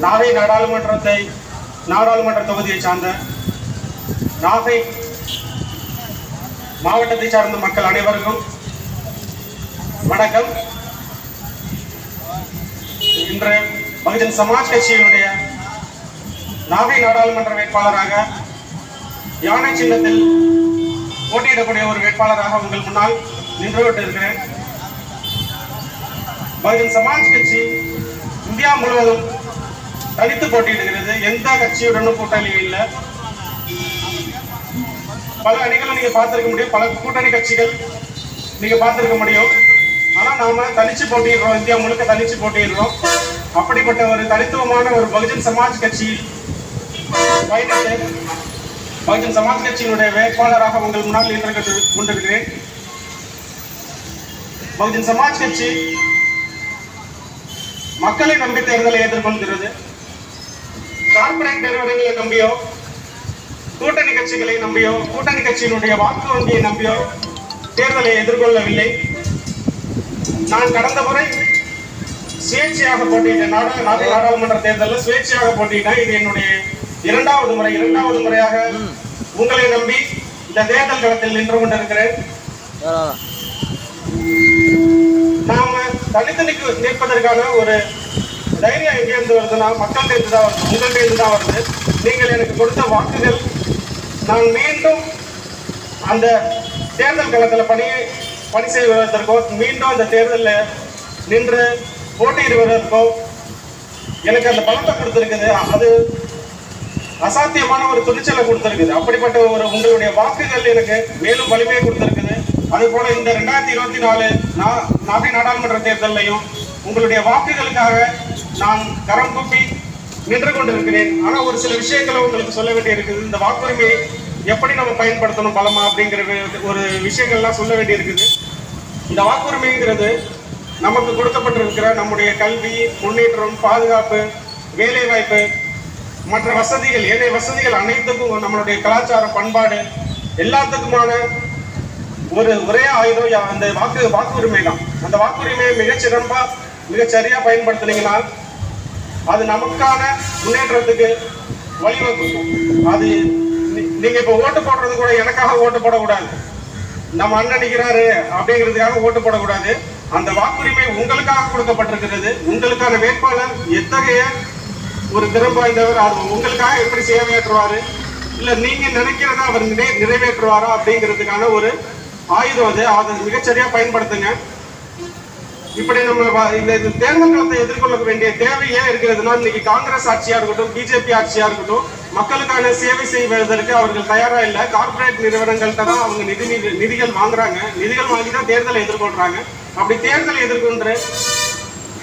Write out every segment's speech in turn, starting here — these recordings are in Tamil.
நாகை நாடாளுமன்ற தொகுதியை சார்ந்த நாகை மாவட்டத்தை சார்ந்த மக்கள் அனைவருக்கும் வணக்கம். இன்று பகுஜன் சமாஜ் கட்சியினுடைய நாகை நாடாளுமன்ற வேட்பாளராக யானை சின்னத்தில் போட்டியிடக்கூடிய ஒரு வேட்பாளராக உங்கள் முன்னால் நின்று கொண்டிருக்கிறேன். பகுஜன் சமாஜ் கட்சி இந்தியா முழுவதும் தனித்து போட்டியிடுகிறது. எந்த கட்சியுடனும் கூட்டணி இல்லை. பல அணிகளை நீங்க பார்த்திருக்க முடியும், பல கூட்டணி கட்சிகள் நீங்க பார்த்திருக்க முடியும். ஆனா நாம தனிச்சு போட்டியிடுறோம், இந்தியா முழுக்க தனிச்சு போட்டியிடுறோம். அப்படிப்பட்ட ஒரு தனித்துவமான ஒரு பகுஜன் சமாஜ் கட்சியில் பயணித்து பகுஜன் சமாஜ் கட்சியினுடைய வேட்பாளராக உங்கள் முன்னால் நின்று கொண்டிருக்கிறேன். பகுஜன் சமாஜ் கட்சி மக்களை நம்பி தேர்தலை எதிர்கொள்கிறது. கார்பரேட் நிறுவனங்களை நம்பியோ, கூட்டணி கட்சிகளை நம்பியோ, கூட்டணி கட்சியினுடைய வாக்கு வங்கியை நம்பியோ தேர்தலை எதிர்கொள்ளவில்லை. நான் கடந்த முறை சுயேட்சையாக போட்டியிட்டேன். நாகை நாடாளுமன்ற தேர்தலில் சுயேட்சையாக போட்டியிட்டேன். இது என்னுடைய இரண்டாவது முறையாக உங்களை நம்பி இந்த தேர்தல் களத்தில் நின்று கொண்டிருக்கிறேன். நாம தனித்து நிற்பதற்கான ஒரு தைரியம் எங்கிருந்து வருதுன்னா மக்கள்கிட்ட தான் வருது, உங்கள்கிட்ட தான் வருது. நீங்கள் எனக்கு கொடுத்த வாக்குகள் நான் மீண்டும் அந்த தேர்தல் களத்தில் பணி செய்வதற்கோ, மீண்டும் அந்த தேர்தலில் நின்று போட்டியிடுவதற்கோ எனக்கு அந்த பலத்தை கொடுத்துருக்குது. அது அசாத்தியமான ஒரு துணிச்சலை கொடுத்துருக்குது. அப்படிப்பட்ட ஒரு உங்களுடைய வாக்குகள் எனக்கு மேலும் வலிமையை கொடுத்துருக்குது. அதே போல இந்த 2024 நாகை நாடாளுமன்ற தேர்தலையும் உங்களுடைய வாக்குகளுக்காக நான் கரம் கூப்பி நின்று கொண்டிருக்கிறேன். ஆனா ஒரு சில விஷயங்களை உங்களுக்கு சொல்ல வேண்டி இருக்குது. இந்த வாக்குரிமையை எப்படி நம்ம பயன்படுத்தணும் பலமா அப்படிங்கிற ஒரு விஷயங்கள்லாம் சொல்ல வேண்டி இருக்குது. இந்த வாக்குரிமைங்கிறது நமக்கு கொடுக்கப்பட்டிருக்கிற நம்முடைய கல்வி, முன்னேற்றம், பாதுகாப்பு, வேலை வாய்ப்பு, மற்ற வசதிகள், ஏனைய வசதிகள் அனைத்துக்கும் நம்மளுடைய கலாச்சாரம், பண்பாடு எல்லாத்துக்குமான ஒரே ஆயுதம் அந்த வாக்குரிமை தான். அந்த வாக்குரிமையை மிகச்சரியா பயன்படுத்தினீங்கன்னா அது நமக்கான முன்னேற்றத்துக்கு வழிவகுக்கும். அது நீங்க இப்ப ஓட்டு போடுறது கூட எனக்காக ஓட்டு போடக்கூடாது, நம்ம அண்ணன் நிற்கிறாரு அப்படிங்கிறதுக்காக ஓட்டு போடக்கூடாது. அந்த வாக்குரிமை உங்களுக்காக கொடுக்கப்பட்டிருக்கிறது. உங்களுக்கான வேட்பாளர் எத்தகைய ஒரு திறன் வாய்ந்தவர், அது உங்களுக்காக எப்படி சேவையாற்றுவாரு, இல்ல நீங்க நினைக்கிறத அவர் நிறைவேற்றுவாரா அப்படிங்கிறதுக்கான ஒரு ஆயுதம் அதை மிகச்சரியா பயன்படுத்துங்க. இப்படி நம்ம இந்த தேர்தல் களத்தை எதிர்கொள்ள வேண்டிய தேவையே இருக்கிறதுனா, இன்னைக்கு காங்கிரஸ் ஆட்சியா இருக்கட்டும், பிஜேபி ஆட்சியா இருக்கட்டும், மக்களுக்கான சேவை செய்வதற்கு அவர்கள் தயாரா இல்லை. கார்பரேட் நிறுவனங்கள்ட்ட தான் அவங்க நிதிகள் வாங்குறாங்க. நிதிகள் வாங்கி தான் தேர்தலை எதிர்கொள்றாங்க. அப்படி தேர்தலை எதிர்கொண்டு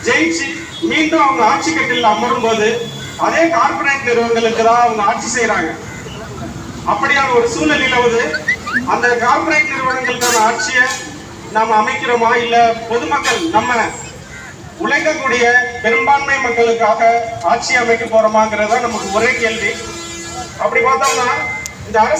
ஜெயிச்சு மீண்டும் அவங்க ஆட்சி கட்டில் அமரும் போது அதே கார்பரேட் நிறுவனங்களுக்கு தான் அவங்க ஆட்சி செய்யறாங்க. அப்படியான ஒரு சூழ்நிலையில அந்த கார்பரேட் நிறுவனங்களுக்கான ஆட்சியை நாம அமைக்கிறோமா, இல்ல பொதுமக்கள் நம்ம உழைக்கக்கூடிய பெரும்பான்மை மக்களுக்காக ஆட்சி அமைக்க போறோமாங்கிறதா நமக்கு ஒரே கேள்வி. அப்படி பார்த்தோம்னா இந்த அரசு